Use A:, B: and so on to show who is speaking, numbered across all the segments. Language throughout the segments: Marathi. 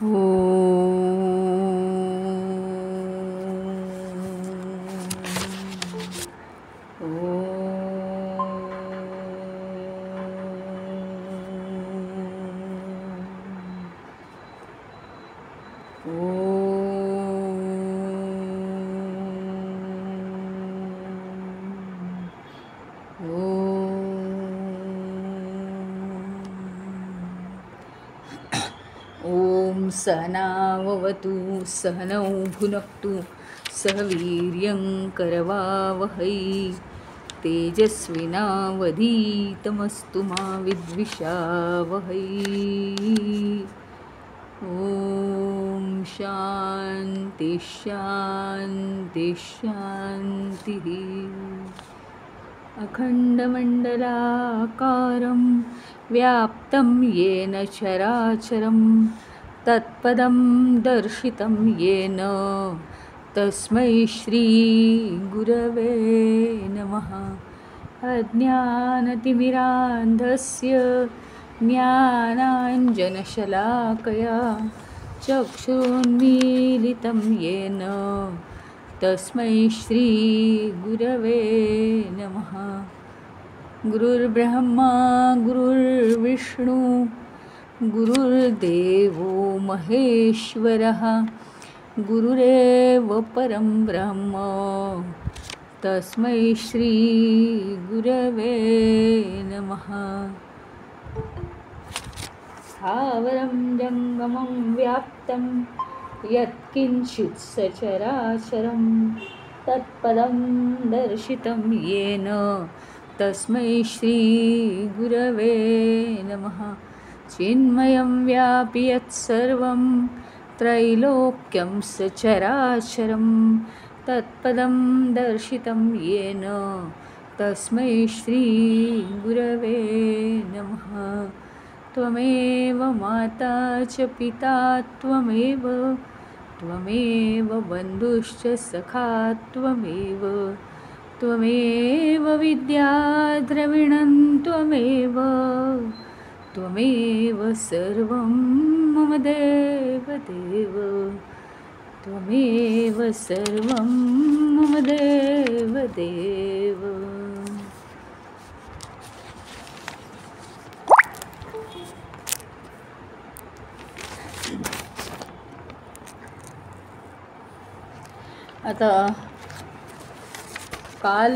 A: ॐ सहनाववतु सहनौ भुनक्तु सह वीर्यं करवावहै तेजस्विनावधीतमस्तु मा विद्विषावहै। ॐ शान्ति शान्ति शान्तिः। अखण्डमण्डलाकारं व्याप्तं येन चराचरं तत्पदं दर्शितं येन तस्मै श्री गुरवे नमः। अज्ञानतिमिरान्धस्य ज्ञानाञ्जनशलाकया चक्षुरुन्मीलितं येन तस्मै श्री गुरवे नमः। गुरुर्ब्रह्मा गुरुर्विष्णु गुरुर्देवो महेश्वरः गुरुरेव परं ब्रह्म तस्मै श्री गुरवे नमः। स्थावरं जङ्गमं व्याप्तं यत्किञ्चित् सचराचरं तत्पदं दर्शितं येन तस्मै श्री गुरवे नमः। चिन्मयं व्यापि यत्सर्वं त्रैलोक्यं सचराचरं तत्पदं दर्शितं येन तस्मै श्री गुरवे नमः। त्वमेव माता च पिता त्वमेव बन्धुश्च सखा त्वमेव विद्या द्रविणं त्वमेव सर्वं मम देवदेव त्वमेव सर्वं मम देवदेव। आता काल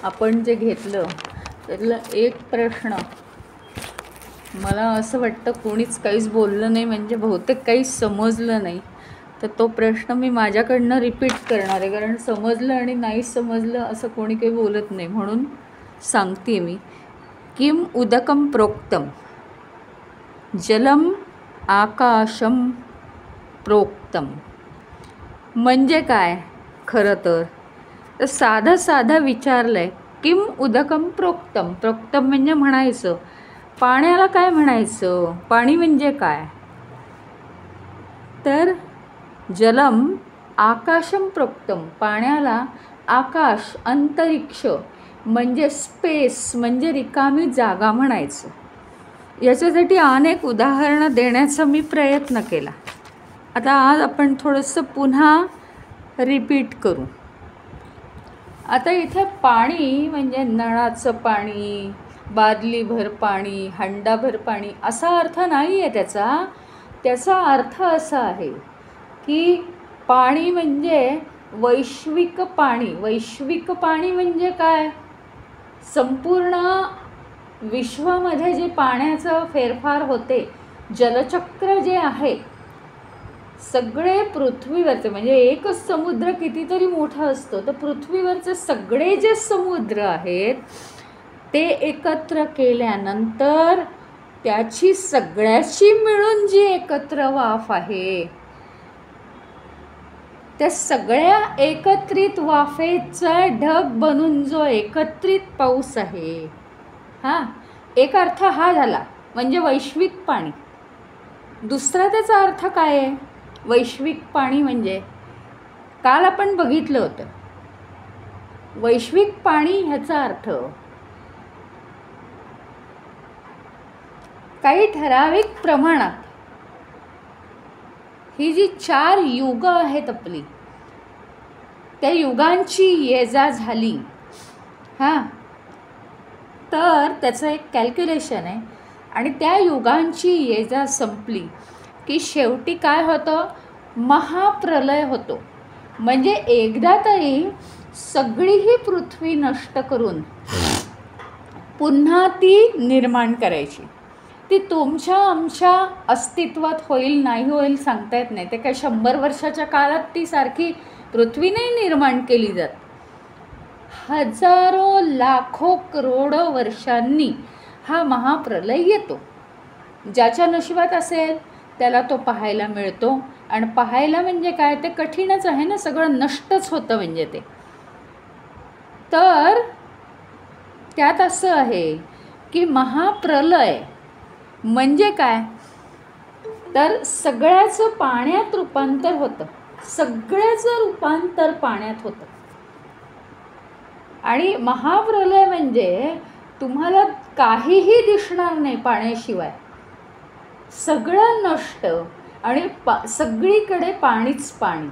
A: आपण जे घेतलं त्यातला एक प्रश्न मला असं वाटतं कोणीच काहीच बोललं नाही, म्हणजे बहुतेक काहीच समजलं नाही, तर तो प्रश्न मी माझ्याकडनं रिपीट करणार आहे, कारण समजलं आणि नाही समजलं असं कोणी काही बोलत नाही म्हणून सांगते मी। किम उदकम प्रोक्तम जलम आकाशम प्रोक्तम म्हणजे काय? खरं तर साधं विचारलं आहे। किम उदकम प्रोक्तम, प्रोक्तम म्हणजे म्हणायचं, पाण्याला काय म्हणायचं? पाणी म्हणजे काय? तर जलम आकाशम प्रोक्तम, पाण्याला आकाश अंतरिक्ष म्हणजे स्पेस म्हणजे रिकामी जागा म्हणायचं। याच्यासाठी अनेक उदाहरणं देण्याचा मी प्रयत्न केला। आता आज आपण थोडंसं पुन्हा रिपीट करू। आता इथे पाणी म्हणजे नळाचं पाणी, बादलीभर पाणी, हंडाभर पाणी असा अर्थ नाही आहे त्याचा। त्याचा अर्थ असा आहे की पाणी म्हणजे वैश्विक पाणी। वैश्विक पाणी म्हणजे काय? संपूर्ण विश्वामध्ये जे पाण्याचं फेरफार होते, जलचक्र जे आहे, सगळे पृथ्वीवरचे, म्हणजे एकच समुद्र कितीतरी मोठा असतो, तर पृथ्वीवरचे सगळे जे समुद्र आहेत ते एकत्र केल्यानंतर त्याची सगळ्याची मिळून जी एकत्र वाफ आहे, त्या सगळ्या एकत्रित वाफेचा ढग बनून जो एकत्रित पाऊस आहे, एक अर्थ हा झाला म्हणजे वैश्विक पाणी। दुसरा त्याचा अर्थ काय आहे? वैश्विक पाणी म्हणजे काल आपण बघितलं होतं, वैश्विक पाणी ह्याचा अर्थ काही ठराविक प्रमाणात ही जी 4 युग आहेत आपली, त्या युगांची ये-जा झाली हां, तर त्याचं एक कॅल्क्युलेशन आहे. आणि त्या युगांची ये-जा संपली की शेवटी काय होतं, महाप्रलय होतो. म्हणजे एकदा तरी सगळी ही पृथ्वी नष्ट करून पुन्हा ती निर्माण करायची. ती तुमच्या आमच्या अस्तित्वात होईल नाही होईल सांगता येत नाही. ते काय 100 वर्षाच्या काळात ती सारखी पृथ्वी नाही निर्माण केली जात. हजारो लाखो करोडो वर्षांनी हा महाप्रलय येतो. ज्याच्या नशिबात असेल त्याला तो पाहायला मिळतो. आणि पाहायला म्हणजे काय, ते कठीणच आहे ना, सगळं नष्टच होतं म्हणजे ते. तर त्यात असं आहे की महाप्रलय म्हणजे काय, तर सगळ्याचं पाण्यात रूपांतर होतं. सगळ्याचं रूपांतर पाण्यात होतं. आणि महाप्रलय म्हणजे तुम्हाला काहीही दिसणार नाही पाण्याशिवाय, सगळं नष्ट आणि सगळीकडे पाणीच पाणी.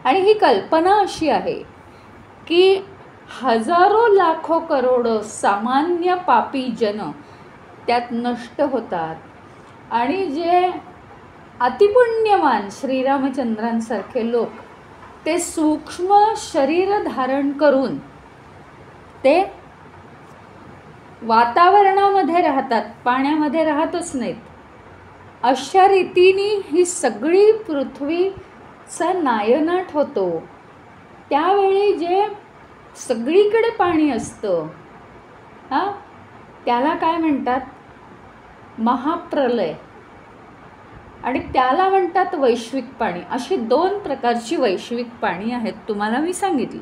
A: आणि ही कल्पना अशी आहे की हजारो लाखो करोडो सामान्य पापी जन त्यात नष्ट होतात. आणि जे अतिपुण्यवान श्रीरामचंद्रांसारखे लोक ते सूक्ष्म शरीर धारण करून ते वातावरणामध्ये राहतात, पाण्यामध्ये राहतच नाहीत. अशा रीतीने ही सगळी पृथ्वीचा नायनाट होतो. त्यावेळी जे सगळीकडे पाणी असतं हां, त्याला काय म्हणतात, महाप्रलय. आणि त्याला म्हणतात वैश्विक पाणी. अशी 2 प्रकारची वैश्विक पाणी आहेत, तुम्हाला मी सांगितली.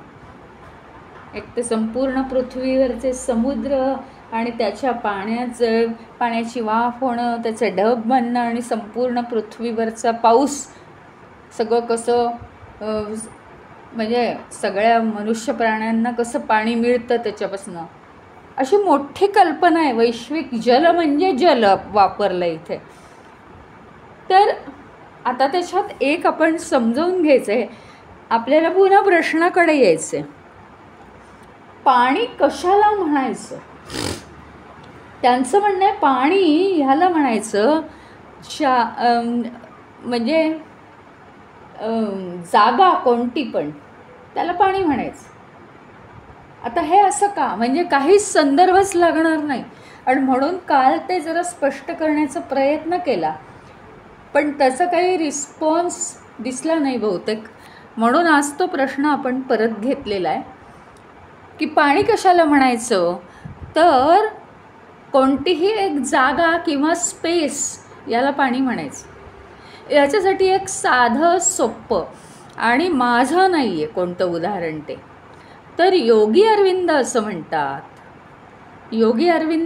A: एक ते संपूर्ण पृथ्वीवरचे समुद्र आणि त्याच्या पाण्याची वाफ होणं, त्याचे ढग बनणं आणि संपूर्ण पृथ्वीवरचा पाऊस, सगळं कसं म्हणजे सगळ्या मनुष्य प्राण्यांना कसं पाणी मिळतं त्याच्यापासून. अशी मोठी कल्पना आहे. वैश्विक जल म्हणजे जल वापरलं इथे. तर आता त्याच्यात एक आपण समजावून घ्यायचं आहे. आपल्याला पुन्हा प्रश्नाकडे यायचं आहे, पाणी कशाला म्हणायचं. त्यांचं म्हणणं आहे पाणी ह्याला म्हणायचं म्हणजे जागा कोणती पण त्याला पाणी म्हणायचं. आता हे असं का, म्हणजे काहीच संदर्भच लागणार नाही. आणि म्हणून काल ते जरा स्पष्ट करण्याचा प्रयत्न केला, पण त्याचा काही रिस्पॉन्स दिसला नाही बहुतेक. म्हणून आज तो प्रश्न आपण परत घेतलेला आहे की पाणी कशाला म्हणायचं. तर कोणतीही एक जागा किंवा स्पेस याला पाणी म्हणायचं. याच्यासाठी एक साधं सोपं आणि माझं नाही आहे कोणतं उदाहरण ते. तर योगी अरविंद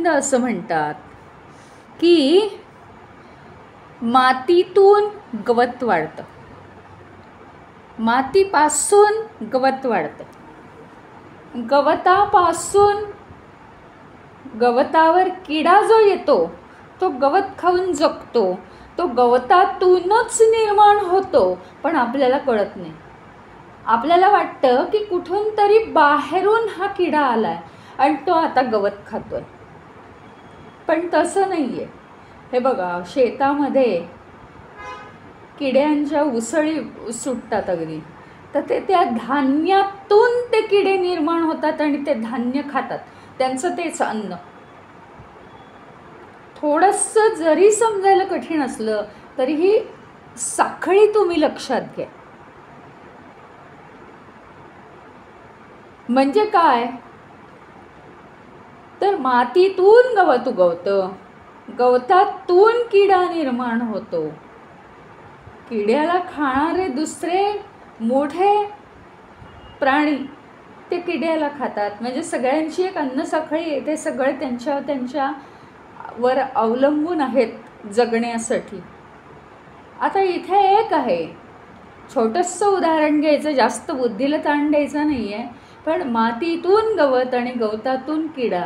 A: असं म्हणतात की मातीतून गवत वाढतं, मातीपासून गवत वाढतं, गवतापासून गवतावर किडा जो येतो तो गवत खाऊन जगतो, तो गवतातूनच निर्माण होतो. पण आपल्याला कळत नाही. आपल्याला वाटतं की कुठून तरी बाहेरून हा किडा आलाय आणि तो आता गवत खातोय. पण तसं नाही आहे. हे बघा, शेतामध्ये किड्यांच्या उसळी सुटतात अगदी, तर ते त्या धान्यातून ते किडे निर्माण होतात आणि ते धान्य खातात. त्यांचं तेच अन्न. थोडंसं जरी समजायला कठीण असलं तरीही साखळी तुम्ही लक्षात घ्या. म्हणजे काय, तर मातीतून गवत उगवतं, गवतातून किडा निर्माण होतो, किड्याला खाणारे दुसरे मोठे प्राणी ते किड्याला खातात. म्हणजे सगळ्यांची एक अन्नसाखळी आहे. ते सगळे त्यांच्यावर अवलंबून आहेत जगण्यासाठी. आता इथे एक आहे, छोटंसं उदाहरण घ्यायचं, जास्त बुद्धीला ताण द्यायचा नाही आहे. पण मातीतून गवत आणि गवतातून किडा.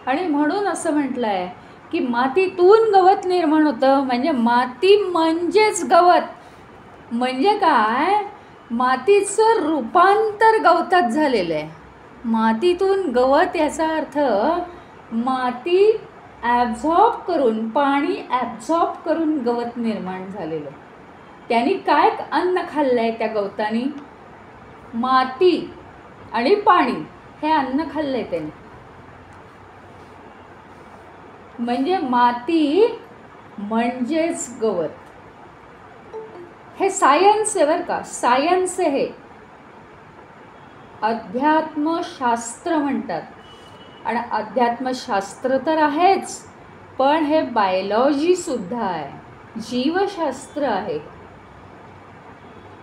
A: आणि म्हणून असं म्हटलं आहे की मातीतून गवत निर्माण होतं. म्हणजे माती म्हणजेच गवत. म्हणजे काय, मातीचं रूपांतर गवतात झालेलं आहे. मातीतून गवत याचा अर्थ माती ॲब्झॉर्ब करून, पाणी ॲब्झॉर्ब करून गवत निर्माण झालेलं. त्यांनी काय अन्न खाल्लं आहे त्या गवतानी? माती आणि पाणी हे अन्न खाल्लं आहे त्याने. म्हणजे माती म्हणजेच गवत. हे सायन्स आहे बरं का, सायन्स आहे हे. अध्यात्मशास्त्र म्हणतात. आणि अध्यात्मशास्त्र तर आहेच, पण हे बायोलॉजी सुद्धा आहे, जीवशास्त्र आहे.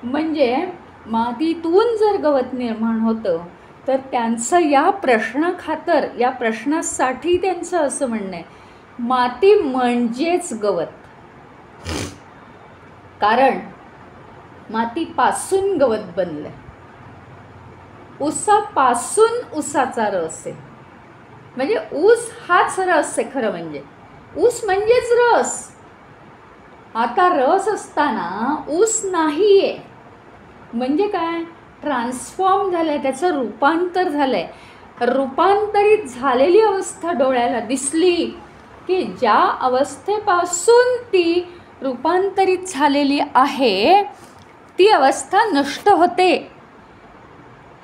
A: म्हणजे मातीतून जर गवत निर्माण होतं तर त्यांचं या प्रश्नाखातर, या प्रश्नासाठी त्यांचं असं म्हणणं आहे, माती म्हणजेच गवत. कारण मातीपासून गवत बनलं. ऊसापासून ऊसाचा रस आहे. म्हणजे ऊस हाच रस आहे खरं म्हणजे. ऊस म्हणजेच रस. आता रस असताना ऊस नाही आहे. म्हणजे काय, ट्रान्सफॉर्म झालं आहे, त्याचं रूपांतर झालं आहे. रूपांतरित झालेली अवस्था डोळ्याला दिसली की ज्या अवस्थेपासून ती रूपांतरित झालेली आहे ती अवस्था नष्ट होते.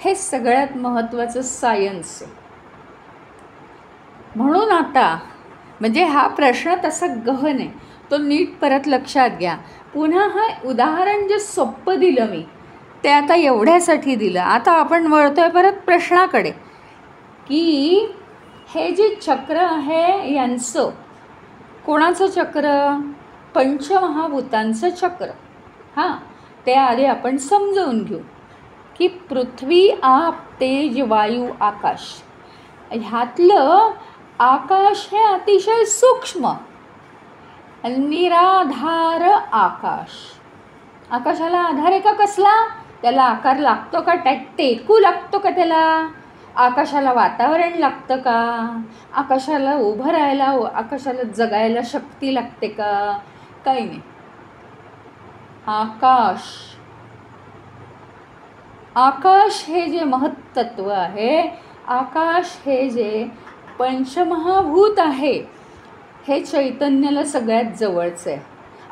A: हे सगळ्यात महत्त्वाचं सायन्स आहे. म्हणून आता म्हणजे हा प्रश्न तसा गहन आहे, तो नीट परत लक्षात घ्या. पुन्हा हा उदाहरण जे सोपं दिलं मी ते आता एवढ्यासाठी दिलं. आता आपण वळतोय परत प्रश्नाकडे की हे जे चक्र आहे यांचं, कोणाचं चक्र? पंचमहाभूतांचं चक्र. हां, ते आधी आपण समजवून घेऊ की पृथ्वी, आप, तेज, वायू, आकाश. ह्यातलं आकाश हे अतिशय सूक्ष्म निराधार आकाश. आकाशाला आधार आहे का कसला? त्याला आकार लागतो का? टेकू लागतो का त्याला? आकाशाला वातावरण लागतं का? आकाशाला उभं राहायला, आकाशाला जगायला शक्ती लागते का? काही नाही. आकाश, आकाश हे जे महत्त्व आहे, आकाश हे जे पंचमहाभूत आहे, हे चैतन्याला सगळ्यात जवळचं आहे,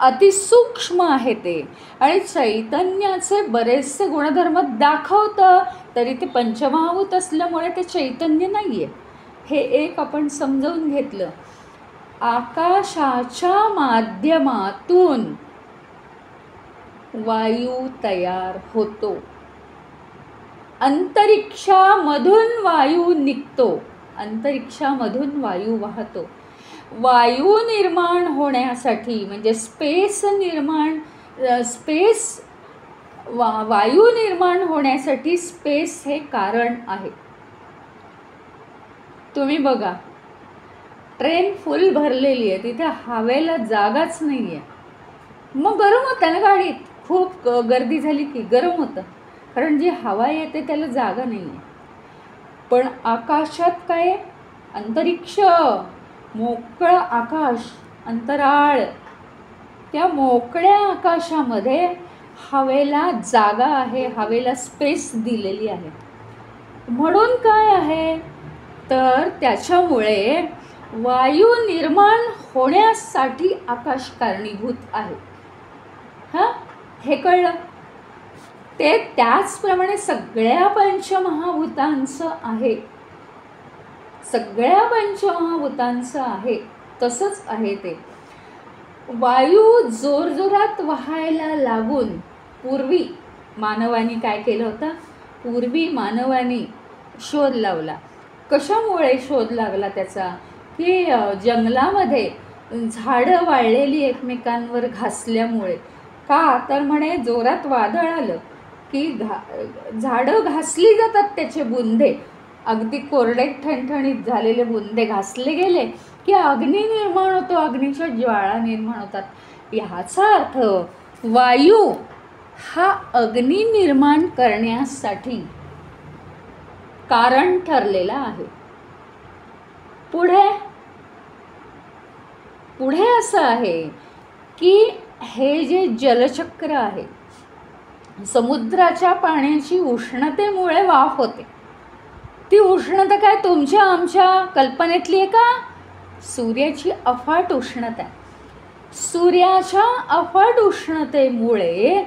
A: अतिसूक्ष्म आहे ते. आणि चैतन्याचे बरेचसे गुणधर्म दाखवतं, तरी ते पंचमहाभूत असल्यामुळे ते चैतन्य नाही आहे. हे एक आपण समजावून घेतलं. आकाशाच्या माध्यमातून वायू तयार होतो, अंतरिक्षामधून वायू निघतो, अंतरिक्षामधून वायू वाहतो. वायू निर्माण होण्यासाठी म्हणजे वायू निर्माण होण्यासाठी स्पेस हे कारण आहे. तुम्ही बघा, ट्रेन फुल भरलेली आहे, तिथे हवेला जागाच नाही आहे, मग गरम होतं ना गाडीत. खूप गर्दी झाली की गरम होतं, कारण जी हवा येते त्याला जागा नाही आहे. पण आकाशात काय? अंतरिक्ष, मोकळं आकाश, अंतराळ. त्या मोकळ्या आकाशामध्ये हवेला जागा आहे, हवेला स्पेस दिलेली आहे. म्हणून काय आहे तर त्याच्यामुळे वायू निर्माण होण्यासाठी आकाश कारणीभूत आहे. हां, हे कळलं? ते त्याचप्रमाणे सगळ्या पंचमहाभूतांचं आहे, सगळ्या पंचमहाभूतांचं आहे. तसंच आहे ते. वायू जोरजोरात वाहायला लागून पूर्वी मानवाने काय केलं होतं? पूर्वी मानवाने शोध लावला. कशामुळे शोध लागला त्याचा? की जंगलामध्ये झाडं वाळलेली एकमेकांवर घासल्यामुळे. का तर म्हणे जोरात वादळ आलं की झाडं घासली जातात, त्याचे बुंदे अगदी कोरडे ठणठणीत झालेले बुंदे घासले गेले की अग्नी निर्माण होतो, अग्नीच्या ज्वाळा निर्माण होतात. ह्याचा अर्थ वायू हा अग्नी निर्माण करण्यासाठी कारण ठरलेला आहे. पुढे पुढे असं आहे की हे जे जलचक्र आहे, समुद्राच्या पाण्याची उष्णतेमुळे वाफ होते. ती उष्णता काय तुमच्या आमच्या कल्पनेतली आहे का? सूर्याची अफाट उष्णता आहे. सूर्याच्या अफाट उष्णतेमुळे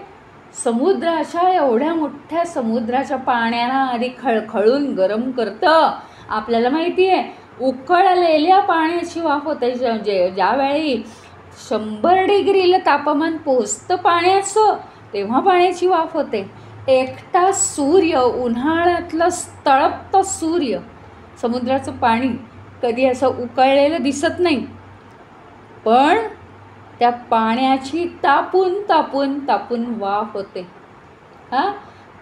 A: समुद्राच्या एवढ्या मोठ्या समुद्राच्या पाण्याला आधी खळखळून गरम करतं. आपल्याला माहिती आहे, उकळलेल्या पाण्याची वाफ होते. ज्यावेळी 100 डिग्रीला तापमान पोहोचतं पाण्याचं, तेव्हा पाण्याची वाफ होते. एकटा सूर्य, उन्हाळ्यातलं तळपतं सूर्य, समुद्राचं पाणी कधी असं उकळलेलं दिसत नाही, पण त्या पाण्याची तापून तापून तापून वाफ होते.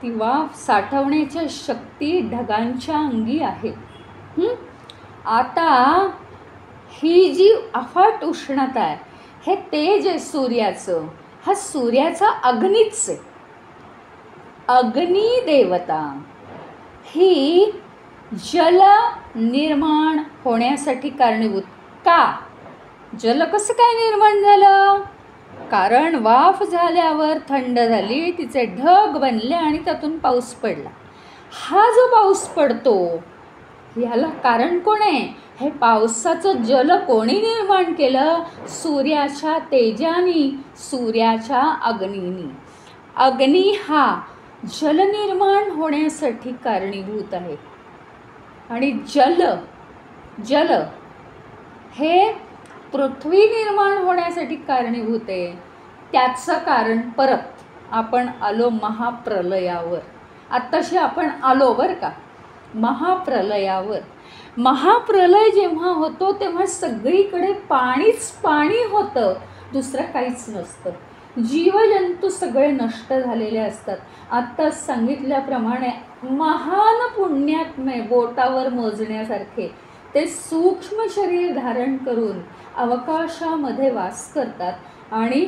A: ती वाफ साठवण्याची शक्ती ढगांच्या अंगी आहे. आता ही जी अफाट उष्णता आहे, हे तेज आहे सूर्याचं, हा सूर्याचा अग्नीच आहे. अग्नी देवता ही जल निर्माण होण्यासाठी कारणीभूत. का? जल कसं काय निर्माण झालं? कारण वाफ झाल्यावर थंड झाली, तिचे ढग बनले आणि त्यातून पाऊस पडला. हा जो पाऊस पडतो ह्याला कारण कोण आहे? हे पावसाचं जल कोणी निर्माण केलं? सूर्याच्या तेजानी, सूर्याच्या अग्नीनी. अग्नी हा जल निर्माण होण्यासाठी कारणीभूत आहे. आणि जल हे पृथ्वी निर्माण होण्यासाठी कारणीभूत आहे. त्याचं कारण परत आपण आलो महाप्रलयावर. आत्ताशी आपण आलो बरं का महाप्रलयावर. महाप्रलय जेव्हा होतो तेव्हा सगळीकडे पाणीच पाणी होतं, दुसरं काहीच नसतं. जीवजंतू सगळे नष्ट झालेले असतात. आत्ताच सांगितल्याप्रमाणे महान पुण्यात्मे, बोटावर मोजण्यासारखे, ते सूक्ष्म शरीर धारण करून अवकाशामध्ये वास करतात आणि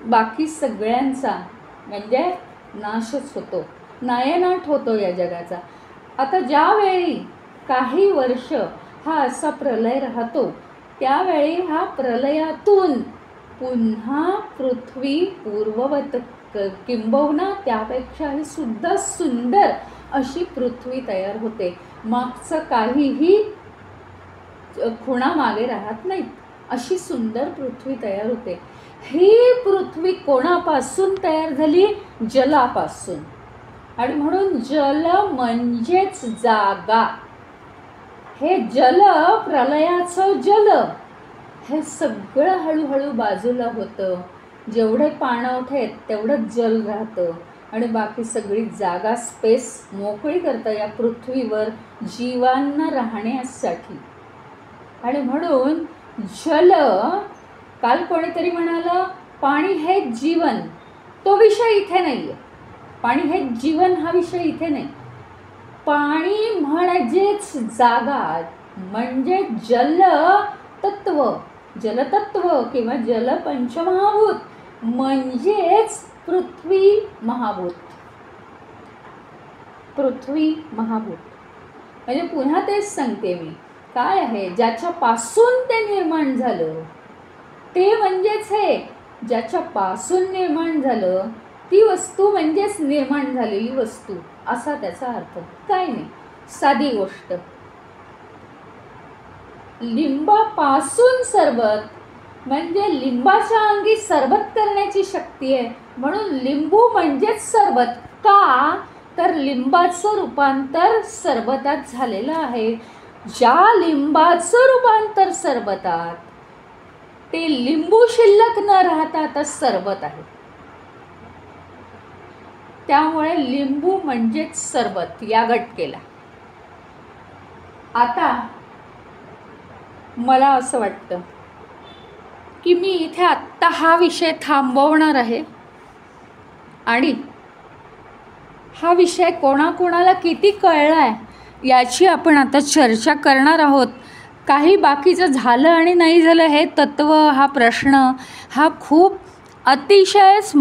A: बाकी सगळ्यांचा म्हणजे नाशच होतो, नायनाट होतो या जगाचा. आता ज्यावेळी काही वर्ष हा असा प्रलय राहतो, त्यावेळी हा प्रलयातून पुन्हा पृथ्वी पूर्ववत, किंबहुना त्यापेक्षाही सुद्धा सुंदर अशी पृथ्वी तयार होते. मागचं काहीही खुणा मागे राहत नाहीत, अशी सुंदर पृथ्वी तयार होते. ही पृथ्वी कोणापासून तयार झाली? जलापासून. आणि म्हणून जल म्हणजेच जागा. हे जल, प्रलयाचं जल, हे सगळं हळूहळू बाजूला होतं. जेवढे पाणवठे आहेत तेवढंच जल राहतं आणि बाकी सगळी जागा, स्पेस मोकळी करतं या पृथ्वीवर जीवांना राहण्यासाठी. आणि म्हणून जल, काल कोणीतरी म्हणालं पाणी हे जीवन, तो विषय इथे नाही आहे. पाणी हे जीवन हा विषय इथे नाही. पाणी म्हणजेच जागा, म्हणजे जल तत्व, जलतत्व किंवा जल पंचमहाभूत म्हणजेच पृथ्वी महाभूत. पृथ्वी महाभूत म्हणजे पुन्हा तेच सांगते मी, काय आहे? ज्याच्यापासून ते निर्माण झालं ते म्हणजेच हे. ज्याच्यापासून निर्माण झालं ती वस्तू म्हणजेच निर्माण झालेली वस्तू, असा त्याचा अर्थ. काय नाही, साधी गोष्ट. लिंबापासून सरबत म्हणजे लिंबाच्या अंगी सरबत करण्याची शक्ती आहे, म्हणून लिंबू म्हणजेच सरबत. का? तर लिंबाचं रूपांतर सरबतात झालेलं आहे. ज्या लिंबाचं रूपांतर सरबतात, ते लिंबू शिल्लक न राहता आता सरबत आहे. त्यामुळे लिंबू म्हणजेच सरबत या घटकेला. आता मला असं वाटतं की मी इथे आत्ता हा विषय थांबवणार आहे आणि हा विषय कोणाकोणाला किती कळला आहे याची आपण आता चर्चा करणार आहोत. काही बाकीचं झालं आणि नाही झालं हे तत्त्व, हा प्रश्न हा खूप अतिशयच